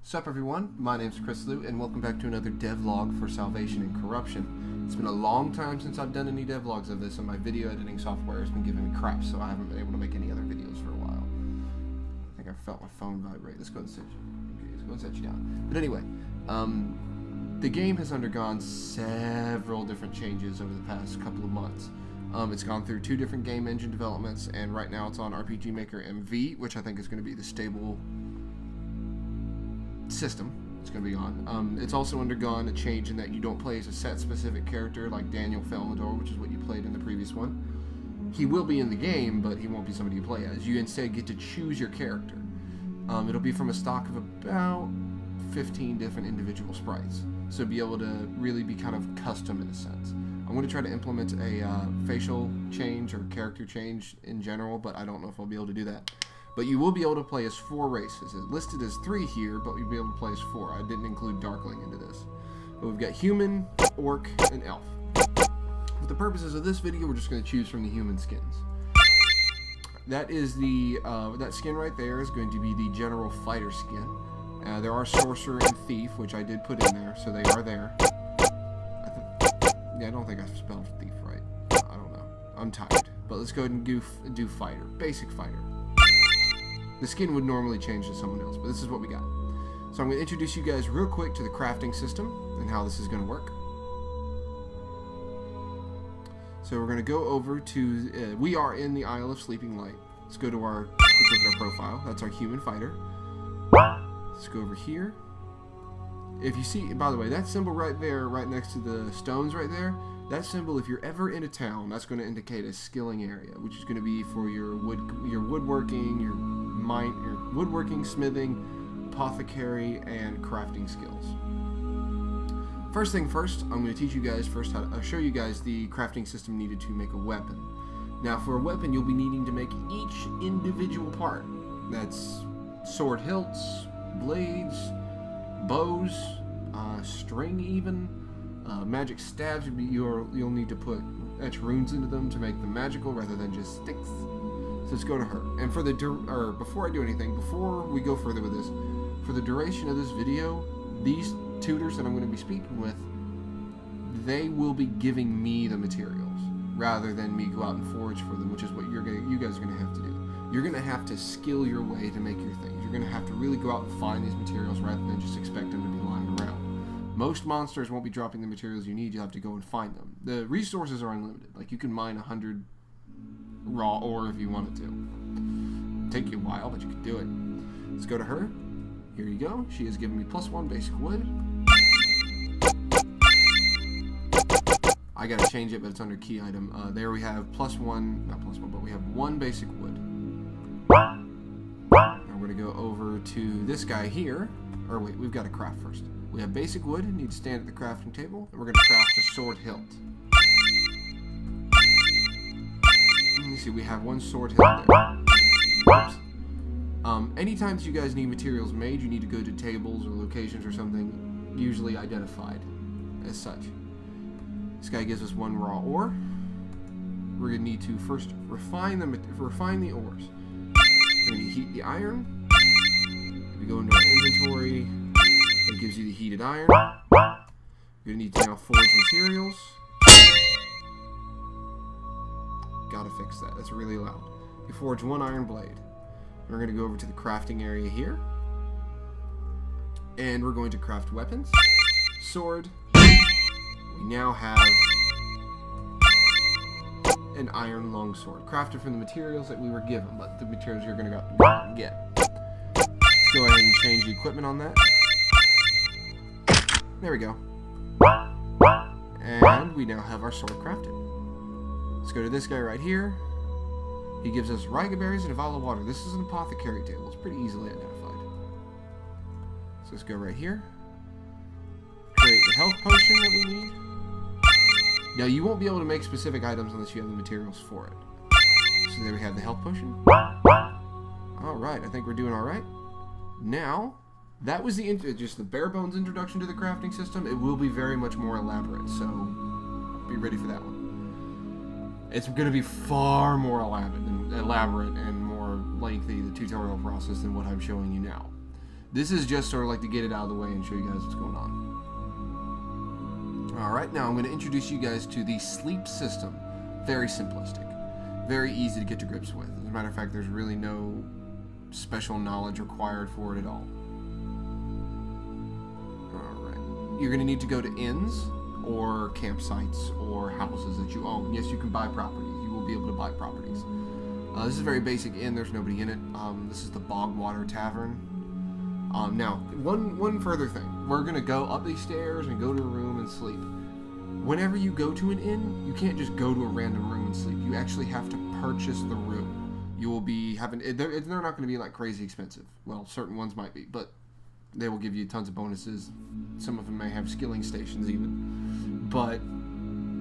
Sup everyone, my name's ChrisALOO and welcome back to another devlog for Salvation and Corruption. It's been a long time since I've done any devlogs of this, and my video editing software has been giving me crap, so I haven't been able to make any other videos for a while. I think I felt my phone vibrate. Let's go and set you down. But anyway, the game has undergone several different changes over the past couple of months. It's gone through 2 different game engine developments, and right now it's on RPG Maker MV, which I think is going to be the stable system it's going to be on. It's also undergone a change in that you don't play as a set specific character like Daniel Felmador, which is what you played in the previous one. He will be in the game, but he won't be somebody you play as. You instead get to choose your character. It'll be from a stock of about 15 different individual sprites, so be able to really be kind of custom in a sense. I'm going to try to implement a facial change or character change in general, but I don't know if I'll be able to do that. But you will be able to play as 4 races. It's listed as 3 here, but you'll be able to play as 4. I didn't include Darkling into this. But we've got human, orc, and elf. For the purposes of this video, we're just going to choose from the human skins. That is the that skin right there is going to be the general fighter skin. There are sorcerer and thief, which I did put in there, so they are there. I don't think I spelled thief right. I don't know. I'm tired. But let's go ahead and do fighter. Basic fighter. The skin would normally change to someone else, but this is what we got. So I'm going to introduce you guys real quick to the crafting system and how this is going to work. So we're going to go over to, we are in the Isle of Sleeping Light. Let's go to our, quick look at our profile. That's our human fighter. Let's go over here. If you see, by the way, that symbol right there, right next to the stones right there, that symbol, if you're ever in a town, that's going to indicate a skilling area, which is going to be for your woodworking, your woodworking, smithing, apothecary, and crafting skills. First thing first, I'm going to teach you guys first how to show you guys the crafting system needed to make a weapon. Now, for a weapon, you'll be needing to make each individual part. That's sword hilts, blades, bows, string even, magic staves. You'll need to etch runes into them to make them magical rather than just sticks. So let's go to her. And for the before I do anything, before we go further with this, for the duration of this video, these tutors that I'm going to be speaking with, they will be giving me the materials rather than me go out and forage for them, which is what you guys are going to have to do. You're going to have to skill your way to make your things. You're going to have to really go out and find these materials rather than just expect them to be lying around. Most monsters won't be dropping the materials you need. You'll have to go and find them. The resources are unlimited. Like, you can mine 100 raw ore if you wanted to. It'll take you a while, but you can do it. Let's go to her. Here you go. She has given me +1 basic wood. I gotta change it, but it's under key item. There we have +1, not +1, but we have 1 basic wood. Now we're gonna go over to this guy here. Or wait, we've got to craft first. We have basic wood, need to stand at the crafting table, and we're going to craft a sword hilt. Let me see, we have 1 sword hilt there. Oops. Anytime you guys need materials made, you need to go to tables or locations or something usually identified as such. This guy gives us 1 raw ore. We're going to need to first refine the ores. We're going to heat the iron. We go into our inventory. That gives you the heated iron. You're going to need to now forge materials. Gotta fix that. That's really loud. You forge 1 iron blade. We're going to go over to the crafting area here. And we're going to craft weapons. Sword. We now have an iron longsword. Crafted from the materials that we were given, but the materials you're going to go out and get. Let's go ahead and change the equipment on that. There we go. And we now have our sword crafted. Let's go to this guy right here. He gives us Riga berries and a vial of water. This is an apothecary table. It's pretty easily identified. So let's go right here. Create the health potion that we need. Now you won't be able to make specific items unless you have the materials for it. So there we have the health potion. Alright, I think we're doing alright. Now, that was just the bare bones introduction to the crafting system. It will be very much more elaborate, so be ready for that one. It's going to be far more elaborate and more lengthy tutorial process than what I'm showing you now. This is just sort of like to get it out of the way and show you guys what's going on. Alright, now I'm going to introduce you guys to the sleep system. Very simplistic. Very easy to get to grips with. As a matter of fact, there's really no special knowledge required for it at all. Alright. You're going to need to go to inns or campsites or houses that you own. Yes, you can buy properties. You will be able to buy properties. This is a very basic inn. There's nobody in it. This is the Bogwater Tavern. Now, one further thing. We're going to go up these stairs and go to a room and sleep. Whenever you go to an inn, you can't just go to a random room and sleep. You actually have to purchase the room. You will be having... They're not going to be like crazy expensive. Well, certain ones might be, but they will give you tons of bonuses. Some of them may have skilling stations even. But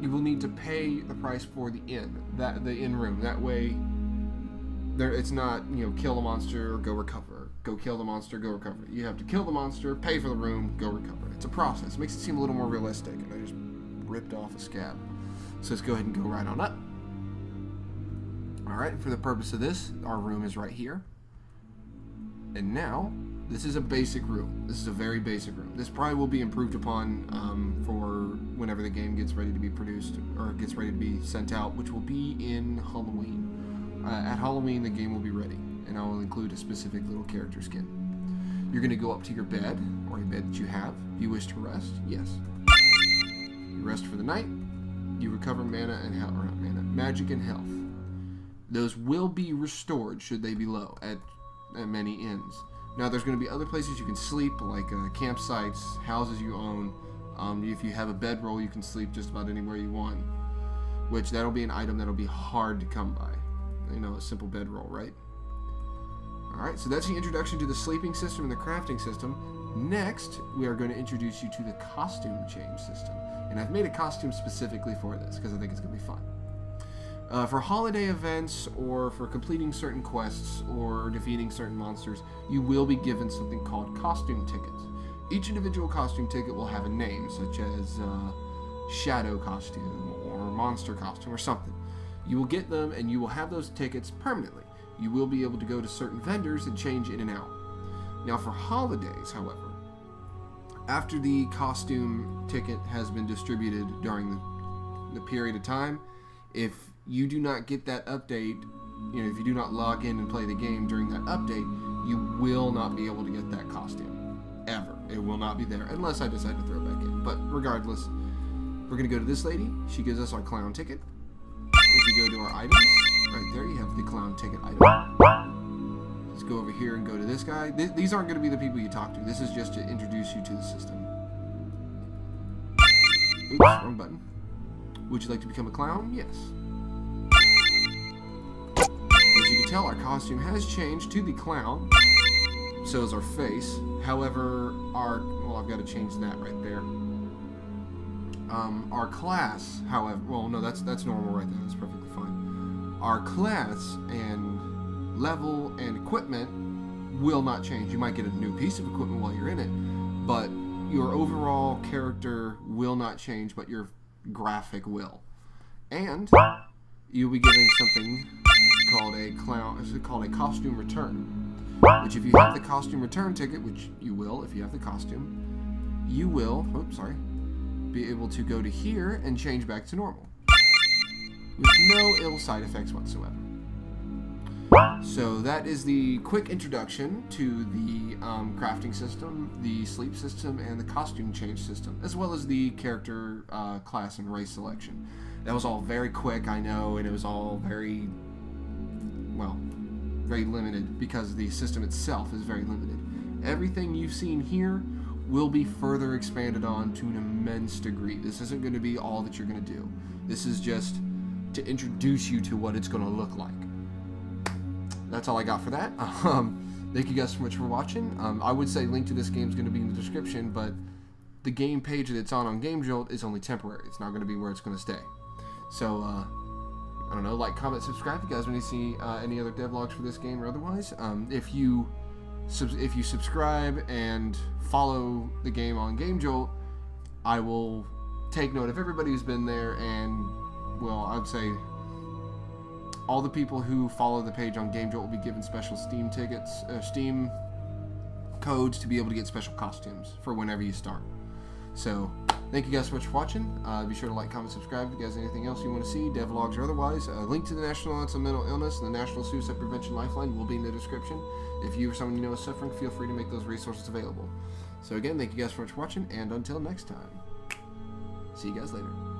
you will need to pay the price for the inn room. That way, it's not, kill the monster, go recover. Go kill the monster, go recover. You have to kill the monster, pay for the room, go recover. It's a process. It makes it seem a little more realistic. And I just ripped off a scab. So let's go ahead and go right on up. Alright, for the purpose of this, our room is right here. And now, this is a basic room. This is a very basic room. This probably will be improved upon for whenever the game gets ready to be produced, or gets ready to be sent out, which will be in Halloween. At Halloween, the game will be ready, and I will include a specific little character skin. You're going to go up to your bed, or a bed that you have. Do you wish to rest? Yes. You rest for the night. You recover mana and health, or not mana, magic and health. Those will be restored should they be low at many inns. Now, there's going to be other places you can sleep, like campsites, houses you own. If you have a bedroll, you can sleep just about anywhere you want. Which, that'll be an item that'll be hard to come by. A simple bedroll, right? Alright, so that's the introduction to the sleeping system and the crafting system. Next, we are going to introduce you to the costume change system. And I've made a costume specifically for this, because I think it's going to be fun. For holiday events, or for completing certain quests, or defeating certain monsters, you will be given something called costume tickets. Each individual costume ticket will have a name, such as Shadow Costume, or Monster Costume, or something. You will get them, and you will have those tickets permanently. You will be able to go to certain vendors and change in and out. Now, for holidays, however, after the costume ticket has been distributed during the period of time, if you do not get that update, if you do not log in and play the game during that update, you will not be able to get that costume. Ever. It will not be there, unless I decide to throw it back in. But regardless, we're going to go to this lady. She gives us our clown ticket. If you go to our items, right there you have the clown ticket item. Let's go over here and go to this guy. These aren't going to be the people you talk to. This is just to introduce you to the system. Oops, wrong button. Would you like to become a clown? Yes. As you can tell, our costume has changed to the clown. So is our face. However, I've got to change that right there. Our class, however, that's normal right there. That's perfectly fine. Our class and level and equipment will not change. You might get a new piece of equipment while you're in it, but your overall character will not change, but your graphic will. And you'll be getting something called a costume return. Which, if you have the costume return ticket, which you will if you have the costume, you will. Be able to go to here and change back to normal with no ill side effects whatsoever. So that is the quick introduction to the crafting system, the sleep system, and the costume change system, as well as the character class and race selection. That was all very quick, I know, and it was all very limited because the system itself is very limited. Everything you've seen here will be further expanded on to an immense degree. This isn't going to be all that you're going to do. This is just to introduce you to what it's going to look like. That's all I got for that. Thank you guys so much for watching. I would say link to this game is going to be in the description, but the game page that it's on GameJolt is only temporary. It's not going to be where it's going to stay. So, I don't know, like, comment, subscribe if you guys want to see any other devlogs for this game or otherwise. If you subscribe and follow the game on GameJolt, I will take note of everybody who's been there, and, well, I'd say all the people who follow the page on GameJolt will be given special Steam tickets, Steam codes to be able to get special costumes for whenever you start. So, thank you guys so much for watching. Be sure to like, comment, subscribe if you guys have anything else you want to see, devlogs or otherwise. A link to the National Alliance on Mental Illness and the National Suicide Prevention Lifeline will be in the description. If you or someone you know is suffering, feel free to make those resources available. So again, thank you guys so much for watching, and until next time, see you guys later.